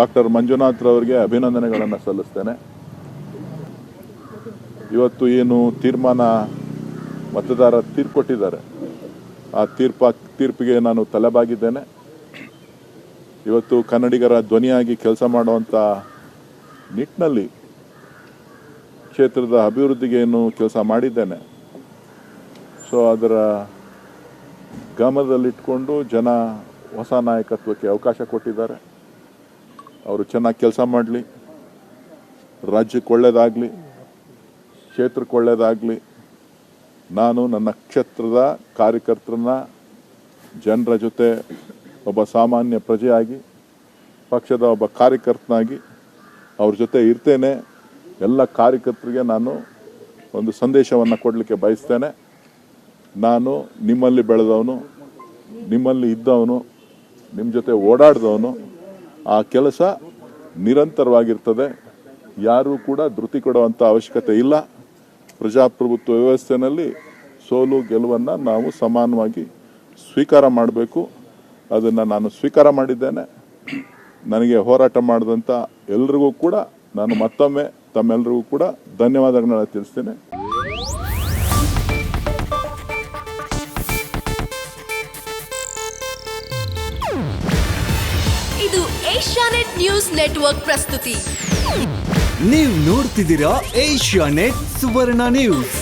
Doctor Manjunath ರವರಿಗೆ ಅಭಿನಂದನೆಗಳನ್ನು ಸಲ್ಲಿಸ್ತೇನೆ. ಇವತ್ತು ಏನು ತೀರ್ಮಾನ ಮತದಾರ ತೀರ್ಪು ಕೊಟ್ಟಿದ್ದಾರೆ, ಆ ತೀರ್ಪಿಗೆ ನಾನು ತಲೆಬಾಗಿದ್ದೇನೆ. ಇವತ್ತು ಕನ್ನಡಿಗರ ಧ್ವನಿಯಾಗಿ ಕೆಲಸ ಮಾಡುವಂಥ ನಿಟ್ಟಿನಲ್ಲಿ ಕ್ಷೇತ್ರದ ಅಭಿವೃದ್ಧಿಗೆ ಏನು ಕೆಲಸ ಮಾಡಿದ್ದೇನೆ. ಸೊ ಅದರ ಗಮನದಲ್ಲಿಟ್ಕೊಂಡು ಜನ ಹೊಸ ನಾಯಕತ್ವಕ್ಕೆ ಅವಕಾಶ ಕೊಟ್ಟಿದ್ದಾರೆ. ಅವರು ಚೆನ್ನಾಗಿ ಕೆಲಸ ಮಾಡಲಿ, ರಾಜ್ಯಕ್ಕೆ ಒಳ್ಳೆಯದಾಗಲಿ, ಕ್ಷೇತ್ರಕ್ಕೆ ಒಳ್ಳೆಯದಾಗಲಿ. ನಾನು ನನ್ನ ಕ್ಷೇತ್ರದ ಕಾರ್ಯಕರ್ತರನ್ನ ಜನರ ಜೊತೆ ಒಬ್ಬ ಸಾಮಾನ್ಯ ಪ್ರಜೆಯಾಗಿ, ಪಕ್ಷದ ಒಬ್ಬ ಕಾರ್ಯಕರ್ತನಾಗಿ ಅವ್ರ ಜೊತೆ ಇರ್ತೇನೆ. ಎಲ್ಲ ಕಾರ್ಯಕರ್ತರಿಗೆ ನಾನು ಒಂದು ಸಂದೇಶವನ್ನು ಕೊಡಲಿಕ್ಕೆ ಬಯಸ್ತೇನೆ. ನಾನು ನಿಮ್ಮಲ್ಲಿ ಬೆಳೆದವನು, ನಿಮ್ಮಲ್ಲಿ ಇದ್ದವನು, ನಿಮ್ಮ ಜೊತೆ ಓಡಾಡಿದವನು. ಆ ಕೆಲಸ ನಿರಂತರವಾಗಿರ್ತದೆ. ಯಾರೂ ಕೂಡ ಧೃತಿ ಕೊಡುವಂಥ ಅವಶ್ಯಕತೆ ಇಲ್ಲ. ಪ್ರಜಾಪ್ರಭುತ್ವ ವ್ಯವಸ್ಥೆಯಲ್ಲಿ ಸೋಲು ಗೆಲುವನ್ನು ನಾವು ಸಮಾನವಾಗಿ ಸ್ವೀಕಾರ ಮಾಡಬೇಕು. ಅದನ್ನು ನಾನು ಸ್ವೀಕಾರ ಮಾಡಿದ್ದೇನೆ. ನನಗೆ ಹೋರಾಟ ಮಾಡಿದಂಥ ಎಲ್ರಿಗೂ ಕೂಡ ನಾನು ಮತ್ತೊಮ್ಮೆ ತಮ್ಮೆಲ್ಲರಿಗೂ ಕೂಡ ಧನ್ಯವಾದಗಳನ್ನ ತಿಳಿಸ್ತೇನೆ. ಇದು ಏಷ್ಯಾನೆಟ್ ನ್ಯೂಸ್ ನೆಟ್ವರ್ಕ್ ಪ್ರಸ್ತುತಿ. ನೀವು ನೋಡ್ತಿದ್ದೀರಾ ಏಷ್ಯಾನೆಟ್ ಸುವರ್ಣ ನ್ಯೂಸ್.